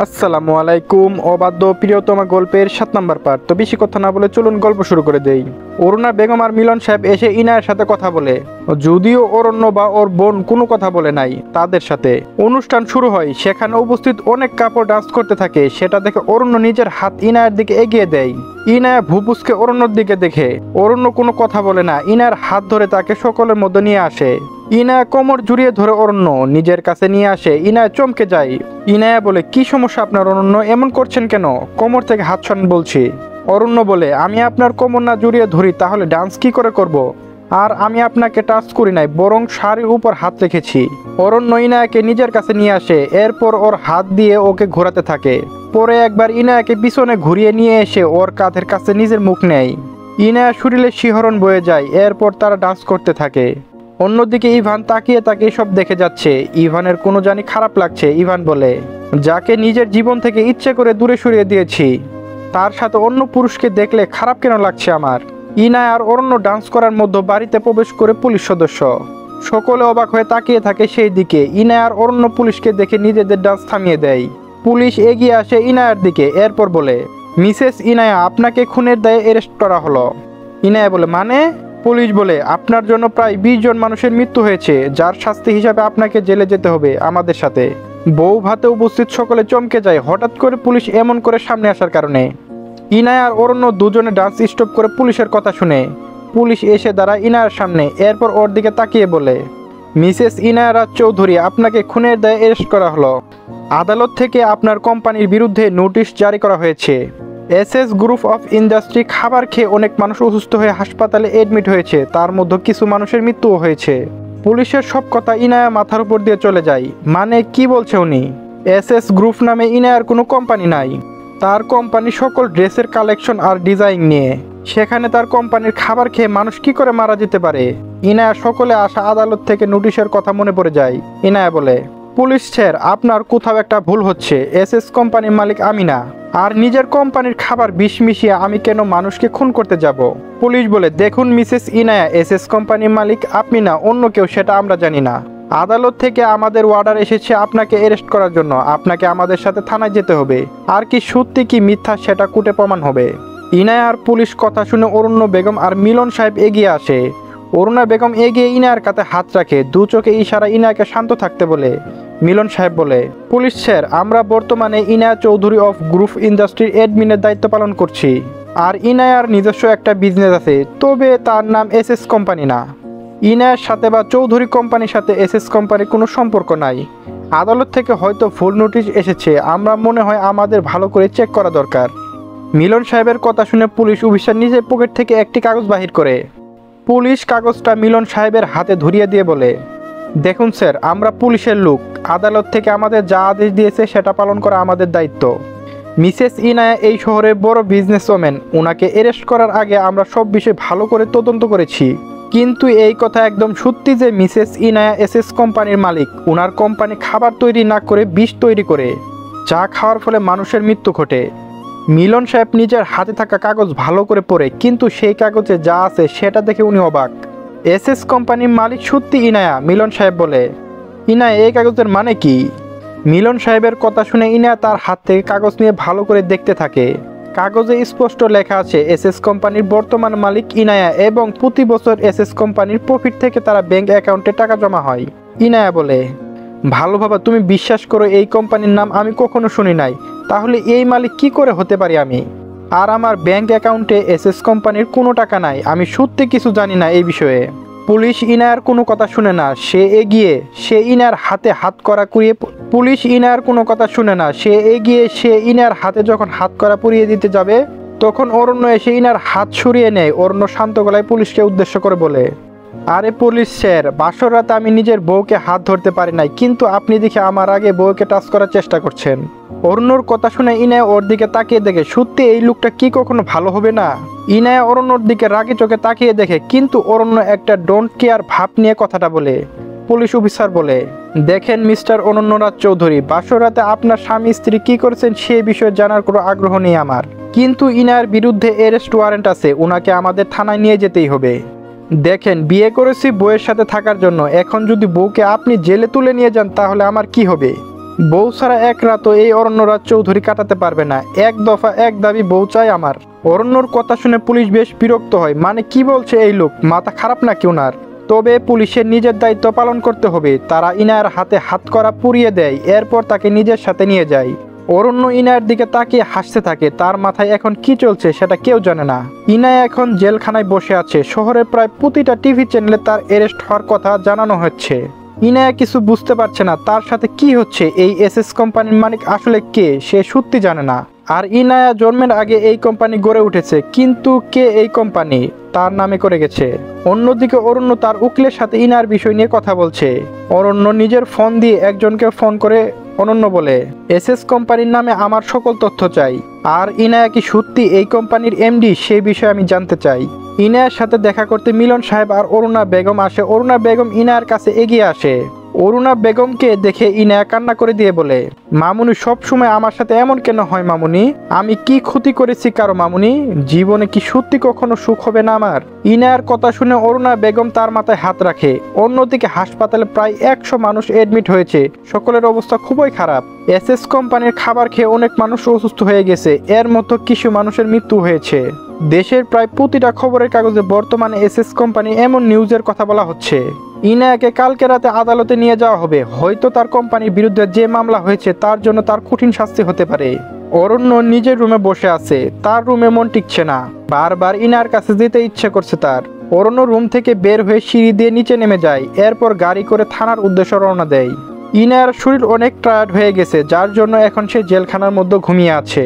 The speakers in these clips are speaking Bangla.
আসসালামু আলাইকুম। অবাধ্য প্রিয়তমা গল্পের 7 নম্বর পার্ট। তো বেশি কথা না বলে চলুন গল্প শুরু করে দেই। অরুণা বেগম আর মিলন সাহেব এসে ইনায়ের সাথে কথা বলে, যদিও অরণ্য বা ওর বোন কোনো কথা বলে নাই তাদের সাথে। অনুষ্ঠান শুরু হয়, সেখানে উপস্থিত অনেক কাপড় ডান্স করতে থাকে। সেটা দেখে অরণ্য নিজের হাত ইনায়ের দিকে এগিয়ে দেয়। ইনায়া ভুপুসকে অরণ্যর দিকে দেখে। অরণ্য কোনো কথা বলে না, ইনায়ের হাত ধরে তাকে সকলের মধ্যে নিয়ে আসে। ইনায়া কোমর জড়িয়ে ধরে অরণ্য নিজের কাছে নিয়ে আসে। ইনায়া চমকে যায়। ইনায়া বলে, কি সমস্যা আপনার অরণ্য, এমন করছেন কেন? কোমর থেকে হাত সরান বলছি। অরণ্য বলে, আমি আপনার কোমর না জড়িয়ে ধরি তাহলে ডান্স কি করে করব? আর আমি আপনাকে টাচ করি নাই, বরং শাড়ির উপর হাত রেখেছি। অরণ্য ইনায়াকে নিজের কাছে নিয়ে আসে। এরপর ওর হাত দিয়ে ওকে ঘোরাতে থাকে। পরে একবার ইনায়াকে পিছনে ঘুরিয়ে নিয়ে এসে ওর কাঁধের কাছে নিজের মুখ নেয়। ইনায়া শরীরে শিহরণ বয়ে যায়। এরপর তারা ডান্স করতে থাকে। অন্যদিকে ইভান তাকিয়ে তাকিয়ে সব দেখে যাচ্ছে। ইভানের কোনো জানি খারাপ লাগছে। ইভান বলে, যাকে নিজের জীবন থেকে ইচ্ছে করে দূরে সরিয়ে দিয়েছি, তার সাথে অন্য পুরুষকে দেখলে খারাপ কেন লাগছে আমার? ইনায়া আর অরণ্য ডান্স করার মধ্যে বাড়িতে প্রবেশ করে পুলিশ সদস্য। সকলে অবাক হয়ে তাকিয়ে থাকে সেই দিকে। ইনায়া আর অরণ্য পুলিশকে দেখে নিজেদের ডান্স থামিয়ে দেয়। পুলিশ এগিয়ে আসে ইনায়ার দিকে। এরপর বলে, মিসেস ইনায়া, আপনাকে খুনের দায়ে অ্যারেস্ট করা হলো। ইনায়া বলে, মানে? পুলিশ বলে, আপনার জন্য প্রায় 20 জন মানুষের মৃত্যু হয়েছে, যার শাস্তি হিসাবে আপনাকে জেলে যেতে হবে আমাদের সাথে। বউ ভাতে উপস্থিত সকলে চমকে যায় হঠাৎ করে পুলিশ এমন করে সামনে আসার কারণে। ইনায়া আর অরণ্য দুজনে ডান্স স্টপ করে পুলিশের কথা শুনে। পুলিশ এসে দাঁড়ায় ইনায়ার সামনে। এরপর ওর দিকে তাকিয়ে বলে, মিসেস ইনায়া রাজ চৌধুরী, আপনাকে খুনের দায়ে অ্যারেস্ট করা হলো। আদালত থেকে আপনার কোম্পানির বিরুদ্ধে নোটিশ জারি করা হয়েছে। এসএস গ্রুপ অফ ইন্ডাস্ট্রি খাবার খেয়ে অনেক মানুষ অসুস্থ হয়ে হাসপাতালে এডমিট হয়েছে, তার মধ্যে কিছু মানুষের মৃত্যুও হয়েছে। পুলিশের সব কথা ইনায়া মাথার উপর দিয়ে চলে যায়। মানে কি বলছে উনি? এসএস গ্রুপ নামে ইনায়ার কোনো কোম্পানি নাই। তার কোম্পানি সকল ড্রেসের কালেকশন আর ডিজাইন নিয়ে। সেখানে তার কোম্পানির খাবার খেয়ে মানুষ কি করে মারা যেতে পারে? ইনায়া সকলে আসা আদালত থেকে নোটিশের কথা মনে পড়ে যায়। ইনায়া বলে, পুলিশ স্যার, আপনার কোথাও একটা ভুল হচ্ছে। এসএস কোম্পানির মালিক আমি না। আর নিজের কোম্পানির খাবার বিষ মিশিয়ে আমি কেন মানুষকে খুন করতে যাব? পুলিশ বলে, দেখুন মিসেস ইনায়া, এসএস কোম্পানির মালিক আপনি না, অন্য কেউ, সেটা আমরা জানি না। আদালত থেকে আমাদের অর্ডার এসেছে আপনাকে অ্যারেস্ট করার জন্য। আপনাকে আমাদের সাথে থানায় যেতে হবে। আর কি সত্যি কি মিথ্যা সেটা কোর্টে প্রমাণ হবে। ইনায়া আর পুলিশ কথা শুনে অরণ্য বেগম আর মিলন সাহেব এগিয়ে আসে। অরুণা বেগম এগিয়ে ইনায়ার কাছে হাত রাখে, দু চোখে ইশারা ইনায়াকে শান্ত থাকতে বলে। মিলন সাহেব বলে, পুলিশ স্যার, আমরা বর্তমানে ইনায়া চৌধুরী অফ গ্রুপ ইন্ডাস্ট্রির অ্যাডমিনের দায়িত্ব পালন করছি। আর ইনায়ার নিজস্ব একটা বিজনেস আছে, তবে তার নাম এসএস কোম্পানি না। ইনায়ার সাথে বা চৌধুরী কোম্পানির সাথে এসএস কোম্পানির কোনো সম্পর্ক নাই। আদালত থেকে হয়তো ভুল নোটিশ এসেছে, আমরা মনে হয় আমাদের ভালো করে চেক করা দরকার। মিলন সাহেবের কথা শুনে পুলিশ অফিসার নিজের পকেট থেকে একটি কাগজ বাহির করে। পুলিশ কাগজটা মিলন সাহেবের হাতে ধরিয়ে দিয়ে বলে, দেখুন স্যার, আমরা পুলিশের লোক। আদালত থেকে আমাদের যা আদেশ দিয়েছে সেটা পালন করা আমাদের দায়িত্ব। মিসেস ইনায়া এই শহরের বড় বিজনেসওম্যান। ওনাকে অ্যারেস্ট করার আগে আমরা সব বিষয় ভালো করে তদন্ত করেছি। কিন্তু এই কথা একদম সত্যি যে মিসেস ইনায়া এসএস কোম্পানির মালিক। ওনার কোম্পানি খাবার তৈরি না করে বিষ তৈরি করে, যা খাওয়ার ফলে মানুষের মৃত্যু ঘটে। মিলন সাহেব নিজের হাতে থাকা কাগজ ভালো করে পড়ে, কিন্তু সেই কাগজে যা আছে সেটা দেখে উনি অবাক। এসএস কোম্পানির মালিক সত্যি ইনায়া। মিলন সাহেব বলে, ইনায়া, এই কাগজের মানে কি? মিলন সাহেবের কথা শুনে ইনায়া তার হাত থেকে কাগজ নিয়ে ভালো করে দেখতে থাকে। কাগজে স্পষ্ট লেখা আছে এসএস কোম্পানির বর্তমান মালিক ইনায়া, এবং প্রতি বছর এসএস কোম্পানির প্রফিট থেকে তারা ব্যাংক অ্যাকাউন্টে টাকা জমা হয়। ইনায়া বলে, ভালো বাবা, তুমি বিশ্বাস করো এই কোম্পানির নাম আমি কখনো শুনি নাই। তাহলে এই মালিক কি করে হতে পারি আমি? আর আমার ব্যাংক অ্যাকাউন্টে এসএস কোম্পানির কোনো টাকা নাই। আমি সত্যি কিছু জানি না এই বিষয়ে। পুলিশ ইনায়ার কোনো কথা শুনে না। সে ইনায়ার হাতে হাত করা কুড়িয়ে পুলিশ ইনায়ার কোনো কথা শুনে না। সে ইনায়ার হাতে যখন হাত করা পুড়িয়ে দিতে যাবে, তখন অরণ্য এসে ইনায়ার হাত সরিয়ে নেয়। অরণ্য শান্ত গলায় পুলিশকে উদ্দেশ্য করে বলে, আরে পুলিশ স্যার, বাসর রাতে আমি নিজের বউকে হাত ধরতে পারি নাই, কিন্তু আপনি দেখে আমার আগে বউকে টাচ করার চেষ্টা করছেন। অরণ্যর কথা শুনে ইনায়া ওর দিকে তাকিয়ে দেখে সত্যি এই লোকটা কি কখনো ভালো হবে না। ইনায়া অরণ্যর দিকে রাগে চোখে তাকিয়ে দেখে, কিন্তু অরণ্য একটা ডোন্ট কেয়ার ভাব নিয়ে কথাটা বলে। পুলিশ অফিসার বলে, দেখেন মিস্টার অনন্যরাজ চৌধুরী, বাসর রাতে আপনার স্বামী স্ত্রী কি করেছেন সে বিষয়ে জানার কোনো আগ্রহ নেই আমার, কিন্তু ইনায়ার বিরুদ্ধে অ্যারেস্ট ওয়ারেন্ট আছে। ওনাকে আমাদের থানায় নিয়ে যেতেই হবে। দেখেন, বিয়ে করেছি বউয়ের সাথে থাকার জন্য। এখন যদি বউকে আপনি জেলে তুলে নিয়ে যান তাহলে আমার কি হবে? বউ ছাড়া এক রাতও এই অরণ্যরাজ চৌধুরী কাটাতে পারবে না। এক দফা এক দাবি বউ চাই আমার। অরণ্যর কথা শুনে পুলিশ বেশ বিরক্ত হয়। মানে কি বলছে এই লোক, মাথা খারাপ নাকি ওনার? তবে পুলিশের নিজের দায়িত্ব পালন করতে হবে। তারা ইনায়ের হাতে হাতকড়া পুড়িয়ে দেয়, এরপর তাকে নিজের সাথে নিয়ে যায়। অরণ্য ইনায়ের দিকে তাকিয়ে হাসতে থাকে। তার মাথায় এখন কি চলছে সেটা কেউ জানে না। ইনায়া এখন জেলখানায় বসে আছে। শহরের প্রায় প্রতিটা টিভি চ্যানেলে তার অ্যারেস্ট হওয়ার কথা জানানো হচ্ছে। ইনায়া কিছু বুঝতে পারছে না তার সাথে কি হচ্ছে। এই এসএস কোম্পানির মালিক আসলে কে সে সত্যি জানে না। আর ইনায়া জন্মের আগে এই কোম্পানি গড়ে উঠেছে, কিন্তু কে এই কোম্পানি তার নামে করে গেছে। অন্যদিকে অরণ্য তার উকিলের সাথে ইনার বিষয় নিয়ে কথা বলছে। অরণ্য নিজের ফোন দিয়ে একজনকে ফোন করে অনন্য বলে, এসএস কোম্পানির নামে আমার সকল তথ্য চাই। আর ইনায়া কি সত্যি এই কোম্পানির এমডি সেই বিষয়ে আমি জানতে চাই। ইনায়ার সাথে দেখা করতে মিলন সাহেব আর অরুণা বেগম আসে। অরুণা বেগম ইনায়ার কাছে এগিয়ে আসে। অরুণা বেগমকে দেখে ইনায়া কান্না করে দিয়ে বলে, মামুনি সব সময় আমার সাথে এমন কেন হয় মামুনি? আমি কি ক্ষতি করেছি কারো মামুনি? জীবনে কি সত্যি কখনো সুখ হবে না আমার? ইনায়ার কথা শুনে অরুণা বেগম তার মাথায় হাত রাখে। অন্যদিকে হাসপাতালে প্রায় 100 মানুষ এডমিট হয়েছে। সকলের অবস্থা খুবই খারাপ। এসএস কোম্পানির খাবার খেয়ে অনেক মানুষ অসুস্থ হয়ে গেছে। এর মধ্যে কিছু মানুষের মৃত্যু হয়েছে। দেশের প্রায় প্রতিটা খবরের কাগজে বর্তমানে এসএস কোম্পানি এমন নিউজের কথা বলা হচ্ছে। ইনায়াকে কালকে রাতে আদালতে নিয়ে যাওয়া হবে। হয়তো তার কোম্পানির বিরুদ্ধে যে মামলা হয়েছে তার জন্য তার কঠিন শাস্তি হতে পারে। অরণ্য নিজের রুমে বসে আছে। তার রুমে মন টিকছে না। বারবার ইনার কাছে যেতে ইচ্ছে করছে তার। অরণ্য রুম থেকে বের হয়ে সিঁড়ি দিয়ে নিচে নেমে যায়। এরপর গাড়ি করে থানার উদ্দেশ্যে রওনা দেয়। ইনার শরীর অনেক টায়ার্ড হয়ে গেছে, যার জন্য এখন সে জেলখানার মধ্যে ঘুমিয়ে আছে।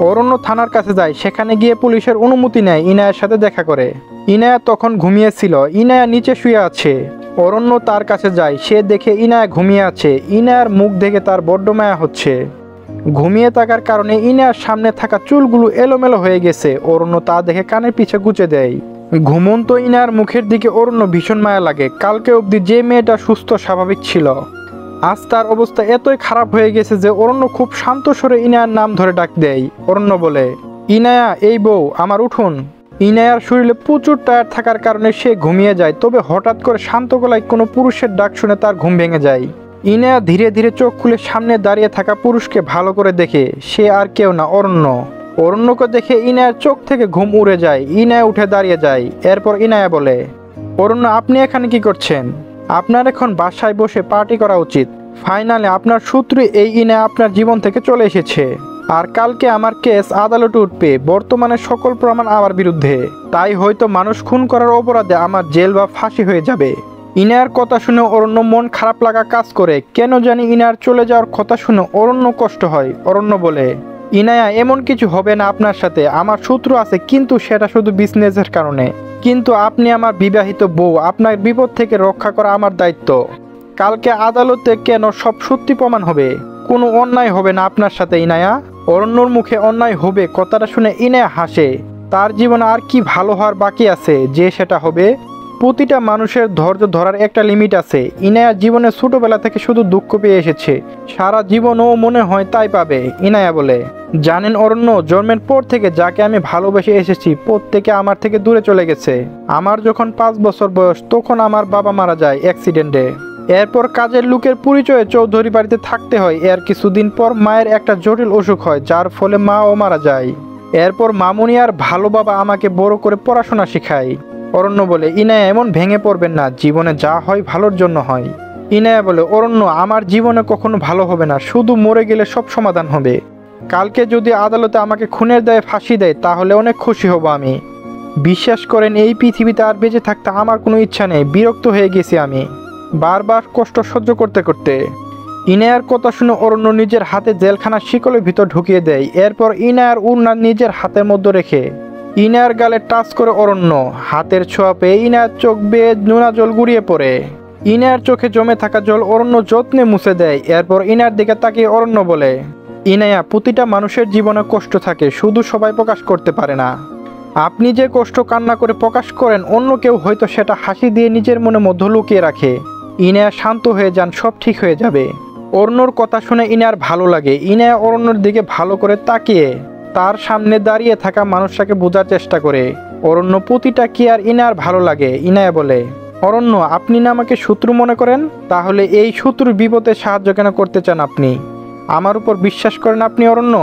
অরণ্য থানার কাছে যায়। সেখানে গিয়ে পুলিশের অনুমতি নেয়, ইনায়ের সাথে দেখা করে। ইনায়া তখন ঘুমিয়েছিল। ইনায়া নিচে শুয়ে আছে। অরণ্য তার কাছে যায়। সে দেখে ইনায়া ঘুমিয়ে আছে। ইনায়ার মুখ দেখে তার বড্ড মায়া হচ্ছে। ঘুমিয়ে থাকার কারণে ইনায়ার সামনে থাকা চুলগুলো এলোমেলো হয়ে গেছে। অরণ্য তা দেখে কানের পিছে গুঁজে দেয়। ঘুমন্ত ইনায়ার মুখের দিকে অরণ্য ভীষণ মায়া লাগে। কালকে অবধি যে মেয়েটা সুস্থ স্বাভাবিক ছিল, আজ তার অবস্থা এতই খারাপ হয়ে গেছে যে অরণ্য খুব শান্ত স্বরে ইনায়ার নাম ধরে ডাক দেয়। অরণ্য বলে, ইনায়া এই বউ আমার, উঠুন। ইনায়ার শরীরে প্রচুর টায়ার থাকার কারণে সে ঘুমিয়ে যায়। তবে হঠাৎ করে শান্ত গলায় কোনো পুরুষের ডাক শুনে তার ঘুম ভেঙে যায়। ইনায়া ধীরে ধীরে চোখ খুলে সামনে দাঁড়িয়ে থাকা পুরুষকে ভালো করে দেখে। সে আর কেউ না, অরণ্য। অরণ্যকে দেখে ইনায়ার চোখ থেকে ঘুম উড়ে যায়। ইনায়া উঠে দাঁড়িয়ে যায়। এরপর ইনায়া বলে, অরণ্য আপনি এখানে কি করছেন? আপনার এখন বাসায় বসে পার্টি করা উচিত। ফাইনালে আপনার শত্রু এই ইনায়া আপনার জীবন থেকে চলে এসেছে। আর কালকে আমার কেস আদালতে উঠবে। বর্তমানে সকল প্রমাণ আমার বিরুদ্ধে। তাই হয়তো মানুষ খুন করার অপরাধে আমার জেল বা ফাঁসি হয়ে যাবে। ইনায়ার কথা শুনে অরণ্য মন খারাপ লাগা কাজ করে। কেন জানি ইনায়ার চলে যাওয়ার কথা শুনে অরণ্য কষ্ট হয়। অরণ্য বলে, ইনায়া এমন কিছু হবে না আপনার সাথে। আমার শত্রু আছে, কিন্তু সেটা শুধু বিজনেসের কারণে। কিন্তু আপনি আমার বিবাহিত বউ, আপনার বিপদ থেকে রক্ষা করা আমার দায়িত্ব। কালকে আদালতে কেন সব সত্যি প্রমাণ হবে। কোনো অন্যায় হবে না আপনার সাথে ইনায়া। অরণ্যর মুখে অন্যায় হবে কথাটা শুনে ইনায়া হাসে। তার জীবনে আর কি ভালো হওয়ার বাকি আছে যে সেটা হবে। প্রতিটা মানুষের ধৈর্য ধরার একটা লিমিট আছে। ইনায়া জীবনে ছোটবেলা থেকে শুধু দুঃখ পেয়ে এসেছে। সারা জীবনও মনে হয় তাই পাবে। ইনায়া বলে, জানেন অরণ্য, জন্মের পর থেকে যাকে আমি ভালোবেসে এসেছি প্রত্যেকে আমার থেকে দূরে চলে গেছে। আমার যখন 5 বছর বয়স তখন আমার বাবা মারা যায় অ্যাক্সিডেন্টে। এরপর কাজের লোকের পরিচয়ে চৌধুরী বাড়িতে থাকতে হয়। এর কিছুদিন পর মায়ের একটা জটিল অসুখ হয়, যার ফলে মাও মারা যায়। এরপর মামুনি আর ভালো বাবা আমাকে বড় করে পড়াশোনা শেখায়। অরণ্য বলে, ইনায়া এমন ভেঙে পড়বেন না, জীবনে যা হয় ভালোর জন্য হয়। ইনায়া বলে, অরণ্য আমার জীবনে কখনো ভালো হবে না, শুধু মরে গেলে সব সমাধান হবে। কালকে যদি আদালতে আমাকে খুনের দায়ে ফাঁসি দেয় তাহলে অনেক খুশি হব আমি। বিশ্বাস করেন এই পৃথিবীতে আর বেঁচে থাকতে আমার কোনো ইচ্ছা নেই। বিরক্ত হয়ে গেছি আমি বারবার কষ্ট সহ্য করতে করতে। ইনায়ার কথা শুনে অরণ্য নিজের হাতে জেলখানার শিকলের ভিতর ঢুকিয়ে দেয়। এরপর ইনায়ার উড়না নিজের হাতের মধ্যে রেখে ইনায়ার গালে টাচ করে অরণ্য। হাতের ছোঁয়া পেয়ে ইনায়ার চোখ বেয়ে নোনা জল গড়িয়ে পড়ে। ইনায়ার চোখে জমে থাকা জল অরণ্য যত্নে মুছে দেয়। এরপর ইনায়ার দিকে তাকিয়ে অরণ্য বলে, ইনায়া প্রতিটা মানুষের জীবনে কষ্ট থাকে, শুধু সবাই প্রকাশ করতে পারে না। আপনি যে কষ্ট কান্না করে প্রকাশ করেন অন্য কেউ হয়তো সেটা হাসি দিয়ে নিজের মনে মধ্যে লুকিয়ে রাখে। ইনায়া শান্ত হয়ে যান, সব ঠিক হয়ে যাবে। অরণ্যর কথা শুনে ইনায়ার ভালো লাগে। ইনায়া অরণ্যর দিকে ভালো করে তাকিয়ে তার সামনে দাঁড়িয়ে থাকা মানুষটাকে বোঝার চেষ্টা করে। অরণ্য প্রতিটা কি আর ইনায়ার ভালো লাগে। ইনায়া বলে, অরণ্য, আপনি না আমাকে শত্রু মনে করেন? তাহলে এই শত্রুর বিপদে সাহায্য কেন করতে চান আপনি? আমার উপর বিশ্বাস করেন আপনি অরণ্য?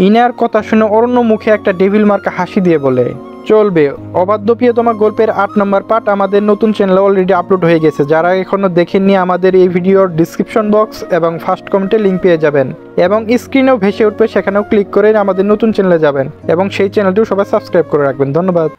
ইনার কথা শুনে অরণ্য মুখে একটা ডেভিল মার্কা হাসি দিয়ে বলে, চলবে। অবাধ্য প্রিয়তমা গল্পের 8 নম্বর পার্ট আমাদের নতুন চ্যানেলে অলরেডি আপলোড হয়ে গেছে। যারা এখনো দেখেননি আমাদের এই ভিডিওর ডিসক্রিপশন বক্স এবং ফার্স্ট কমেন্টে লিঙ্ক পেয়ে যাবেন, এবং স্ক্রিনেও ভেসে উঠবে, সেখানেও ক্লিক করে আমাদের নতুন চ্যানেলে যাবেন এবং সেই চ্যানেলটিও সবাই সাবস্ক্রাইব করে রাখবেন। ধন্যবাদ।